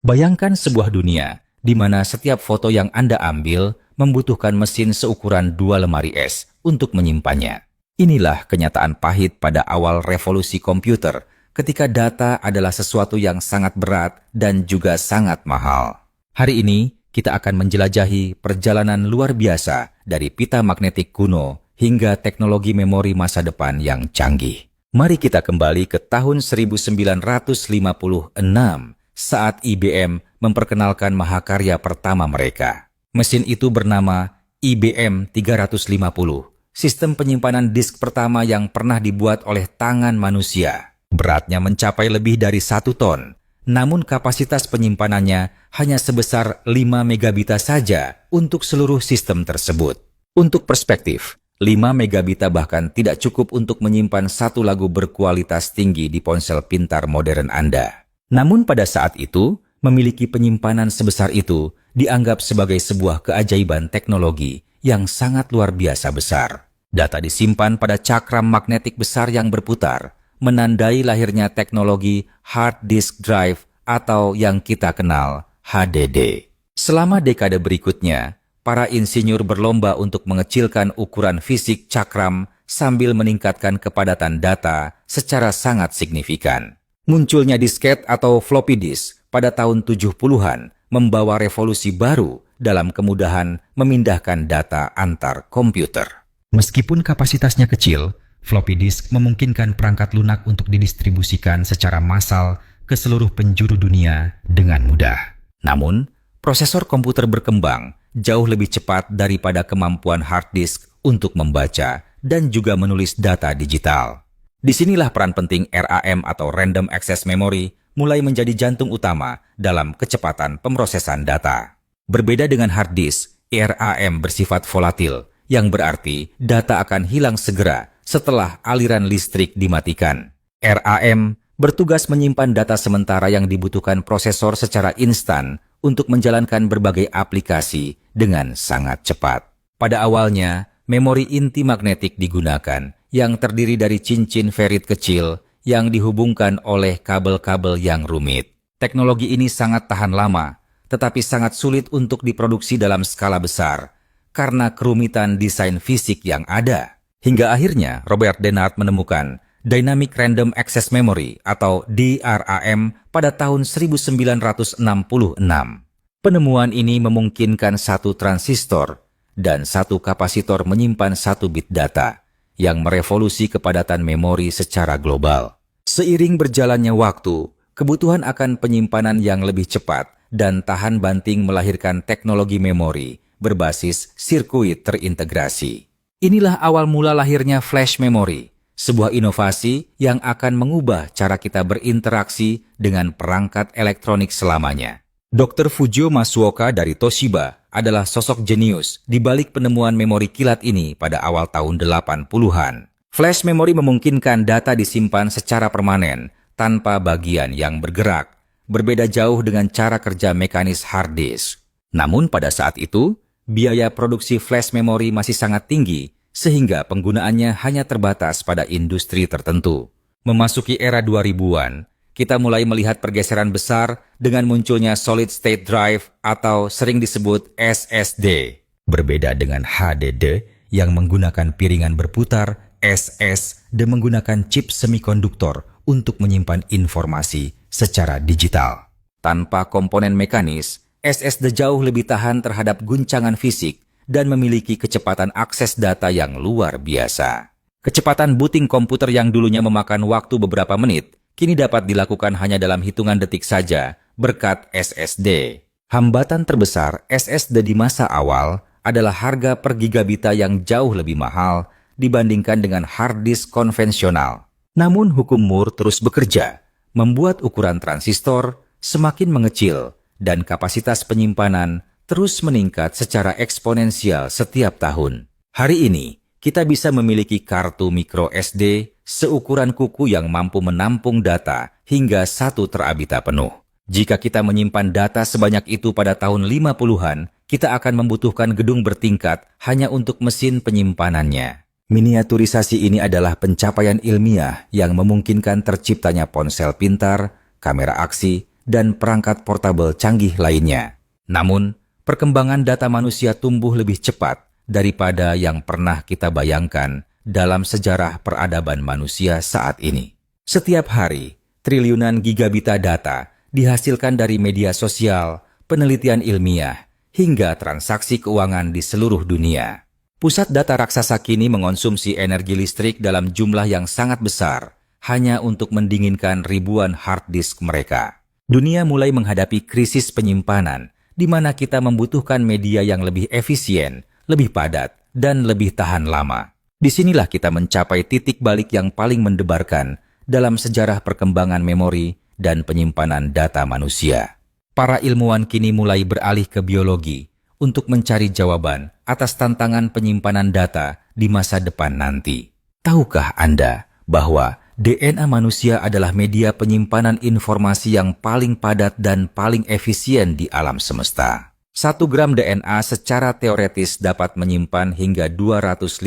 Bayangkan sebuah dunia di mana setiap foto yang Anda ambil membutuhkan mesin seukuran 2 lemari es untuk menyimpannya. Inilah kenyataan pahit pada awal revolusi komputer, ketika data adalah sesuatu yang sangat berat dan juga sangat mahal. Hari ini, kita akan menjelajahi perjalanan luar biasa dari pita magnetik kuno hingga teknologi memori masa depan yang canggih. Mari kita kembali ke tahun 1956 saat IBM memperkenalkan mahakarya pertama mereka. Mesin itu bernama IBM 350. Sistem penyimpanan disk pertama yang pernah dibuat oleh tangan manusia. Beratnya mencapai lebih dari 1 ton, namun kapasitas penyimpanannya hanya sebesar 5 megabita saja untuk seluruh sistem tersebut. Untuk perspektif, 5 megabita bahkan tidak cukup untuk menyimpan satu lagu berkualitas tinggi di ponsel pintar modern Anda. Namun pada saat itu, memiliki penyimpanan sebesar itu dianggap sebagai sebuah keajaiban teknologi yang sangat luar biasa besar. Data disimpan pada cakram magnetik besar yang berputar, menandai lahirnya teknologi hard disk drive atau yang kita kenal HDD. Selama dekade berikutnya, para insinyur berlomba untuk mengecilkan ukuran fisik cakram sambil meningkatkan kepadatan data secara sangat signifikan. Munculnya disket atau floppy disk pada tahun 70-an membawa revolusi baru dalam kemudahan memindahkan data antar komputer. Meskipun kapasitasnya kecil, floppy disk memungkinkan perangkat lunak untuk didistribusikan secara massal ke seluruh penjuru dunia dengan mudah. Namun, prosesor komputer berkembang jauh lebih cepat daripada kemampuan hard disk untuk membaca dan juga menulis data digital. Disinilah peran penting RAM atau Random Access Memory mulai menjadi jantung utama dalam kecepatan pemrosesan data. Berbeda dengan hard disk, RAM bersifat volatil, yang berarti data akan hilang segera setelah aliran listrik dimatikan. RAM bertugas menyimpan data sementara yang dibutuhkan prosesor secara instan untuk menjalankan berbagai aplikasi dengan sangat cepat. Pada awalnya, memori inti magnetik digunakan yang terdiri dari cincin ferit kecil yang dihubungkan oleh kabel-kabel yang rumit. Teknologi ini sangat tahan lama, tetapi sangat sulit untuk diproduksi dalam skala besar karena kerumitan desain fisik yang ada. Hingga akhirnya Robert Dennard menemukan Dynamic Random Access Memory atau DRAM pada tahun 1966. Penemuan ini memungkinkan satu transistor dan satu kapasitor menyimpan 1 bit data yang merevolusi kepadatan memori secara global. Seiring berjalannya waktu, kebutuhan akan penyimpanan yang lebih cepat dan tahan banting melahirkan teknologi memori berbasis sirkuit terintegrasi. Inilah awal mula lahirnya flash memory, sebuah inovasi yang akan mengubah cara kita berinteraksi dengan perangkat elektronik selamanya. Dr. Fujio Masuoka dari Toshiba adalah sosok jenius di balik penemuan memori kilat ini pada awal tahun 80-an. Flash memory memungkinkan data disimpan secara permanen tanpa bagian yang bergerak, berbeda jauh dengan cara kerja mekanis hard disk. Namun pada saat itu, biaya produksi flash memory masih sangat tinggi, sehingga penggunaannya hanya terbatas pada industri tertentu. Memasuki era 2000-an, kita mulai melihat pergeseran besar dengan munculnya solid state drive atau sering disebut SSD. Berbeda dengan HDD yang menggunakan piringan berputar, SSD menggunakan chip semikonduktor untuk menyimpan informasi secara digital. Tanpa komponen mekanis, SSD jauh lebih tahan terhadap guncangan fisik dan memiliki kecepatan akses data yang luar biasa. Kecepatan booting komputer yang dulunya memakan waktu beberapa menit, kini dapat dilakukan hanya dalam hitungan detik saja berkat SSD. Hambatan terbesar SSD di masa awal adalah harga per gigabita yang jauh lebih mahal dibandingkan dengan hard disk konvensional. Namun hukum Moore terus bekerja, membuat ukuran transistor semakin mengecil dan kapasitas penyimpanan terus meningkat secara eksponensial setiap tahun. Hari ini, kita bisa memiliki kartu micro SD seukuran kuku yang mampu menampung data hingga 1 terabita penuh. Jika kita menyimpan data sebanyak itu pada tahun 50-an, kita akan membutuhkan gedung bertingkat hanya untuk mesin penyimpanannya. Miniaturisasi ini adalah pencapaian ilmiah yang memungkinkan terciptanya ponsel pintar, kamera aksi, dan perangkat portabel canggih lainnya. Namun, perkembangan data manusia tumbuh lebih cepat daripada yang pernah kita bayangkan dalam sejarah peradaban manusia saat ini. Setiap hari, triliunan gigabita data dihasilkan dari media sosial, penelitian ilmiah, hingga transaksi keuangan di seluruh dunia. Pusat data raksasa kini mengonsumsi energi listrik dalam jumlah yang sangat besar hanya untuk mendinginkan ribuan hard disk mereka. Dunia mulai menghadapi krisis penyimpanan, di mana kita membutuhkan media yang lebih efisien, lebih padat, dan lebih tahan lama. Disinilah kita mencapai titik balik yang paling mendebarkan dalam sejarah perkembangan memori dan penyimpanan data manusia. Para ilmuwan kini mulai beralih ke biologi untuk mencari jawaban atas tantangan penyimpanan data di masa depan nanti. Tahukah Anda bahwa DNA manusia adalah media penyimpanan informasi yang paling padat dan paling efisien di alam semesta? 1 gram DNA secara teoretis dapat menyimpan hingga 215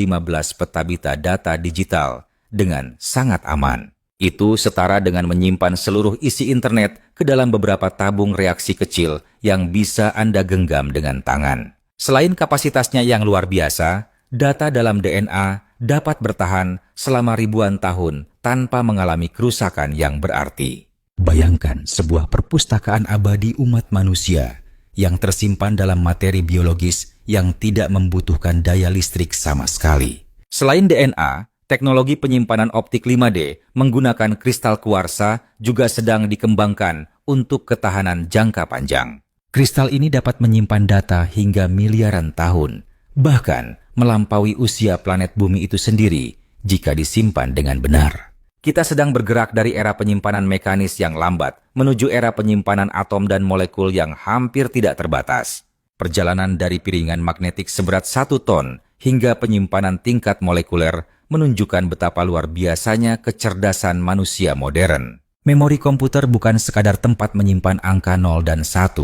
petabita data digital dengan sangat aman. Itu setara dengan menyimpan seluruh isi internet ke dalam beberapa tabung reaksi kecil yang bisa Anda genggam dengan tangan. Selain kapasitasnya yang luar biasa, data dalam DNA dapat bertahan selama ribuan tahun tanpa mengalami kerusakan yang berarti. Bayangkan sebuah perpustakaan abadi umat manusia yang tersimpan dalam materi biologis yang tidak membutuhkan daya listrik sama sekali. Selain DNA, teknologi penyimpanan optik 5D menggunakan kristal kuarsa juga sedang dikembangkan untuk ketahanan jangka panjang. Kristal ini dapat menyimpan data hingga miliaran tahun, bahkan melampaui usia planet bumi itu sendiri jika disimpan dengan benar. Kita sedang bergerak dari era penyimpanan mekanis yang lambat menuju era penyimpanan atom dan molekul yang hampir tidak terbatas. Perjalanan dari piringan magnetik seberat 1 ton hingga penyimpanan tingkat molekuler menunjukkan betapa luar biasanya kecerdasan manusia modern. Memori komputer bukan sekadar tempat menyimpan angka 0 dan 1,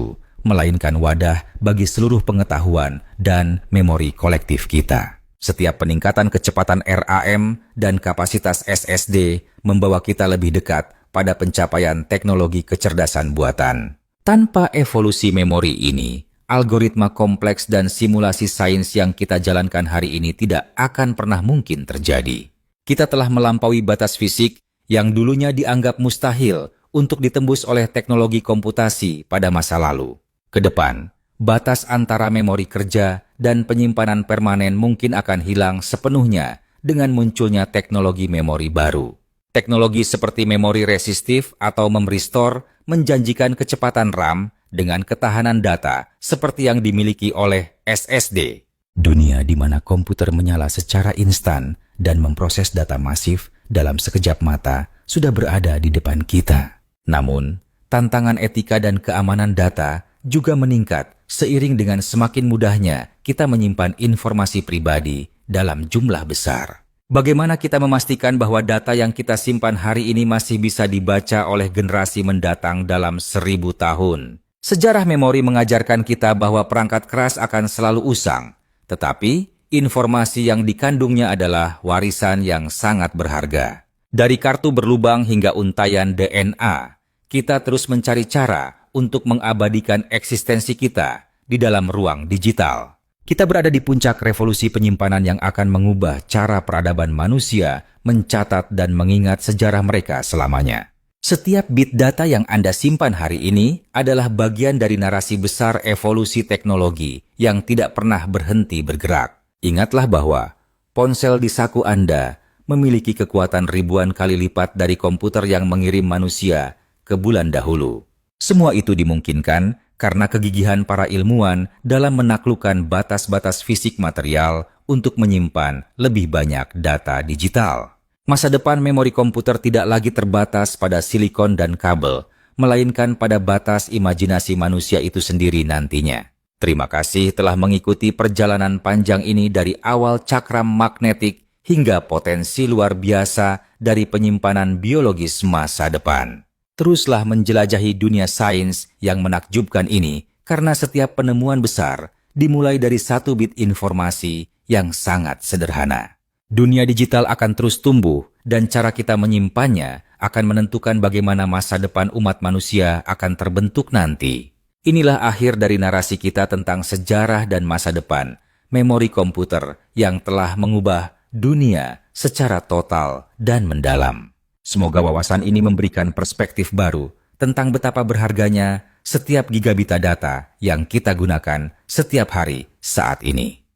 melainkan wadah bagi seluruh pengetahuan dan memori kolektif kita. Setiap peningkatan kecepatan RAM dan kapasitas SSD membawa kita lebih dekat pada pencapaian teknologi kecerdasan buatan. Tanpa evolusi memori ini, algoritma kompleks dan simulasi sains yang kita jalankan hari ini tidak akan pernah mungkin terjadi. Kita telah melampaui batas fisik yang dulunya dianggap mustahil untuk ditembus oleh teknologi komputasi pada masa lalu. Kedepan, batas antara memori kerja dan penyimpanan permanen mungkin akan hilang sepenuhnya dengan munculnya teknologi memori baru. Teknologi seperti memori resistif atau memory store menjanjikan kecepatan RAM dengan ketahanan data seperti yang dimiliki oleh SSD. Dunia di mana komputer menyala secara instan dan memproses data masif dalam sekejap mata sudah berada di depan kita. Namun, tantangan etika dan keamanan data juga meningkat seiring dengan semakin mudahnya kita menyimpan informasi pribadi dalam jumlah besar. Bagaimana kita memastikan bahwa data yang kita simpan hari ini masih bisa dibaca oleh generasi mendatang dalam 1000 tahun? Sejarah memori mengajarkan kita bahwa perangkat keras akan selalu usang, tetapi informasi yang dikandungnya adalah warisan yang sangat berharga. Dari kartu berlubang hingga untayan DNA, kita terus mencari cara untuk mengabadikan eksistensi kita di dalam ruang digital. Kita berada di puncak revolusi penyimpanan yang akan mengubah cara peradaban manusia mencatat dan mengingat sejarah mereka selamanya. Setiap bit data yang Anda simpan hari ini adalah bagian dari narasi besar evolusi teknologi yang tidak pernah berhenti bergerak. Ingatlah bahwa ponsel di saku Anda memiliki kekuatan ribuan kali lipat dari komputer yang mengirim manusia ke bulan dahulu. Semua itu dimungkinkan karena kegigihan para ilmuwan dalam menaklukkan batas-batas fisik material untuk menyimpan lebih banyak data digital. Masa depan memori komputer tidak lagi terbatas pada silikon dan kabel, melainkan pada batas imajinasi manusia itu sendiri nantinya. Terima kasih telah mengikuti perjalanan panjang ini dari awal cakram magnetik hingga potensi luar biasa dari penyimpanan biologis masa depan. Teruslah menjelajahi dunia sains yang menakjubkan ini karena setiap penemuan besar dimulai dari 1 bit informasi yang sangat sederhana. Dunia digital akan terus tumbuh dan cara kita menyimpannya akan menentukan bagaimana masa depan umat manusia akan terbentuk nanti. Inilah akhir dari narasi kita tentang sejarah dan masa depan, memori komputer yang telah mengubah dunia secara total dan mendalam. Semoga wawasan ini memberikan perspektif baru tentang betapa berharganya setiap gigabit data yang kita gunakan setiap hari saat ini.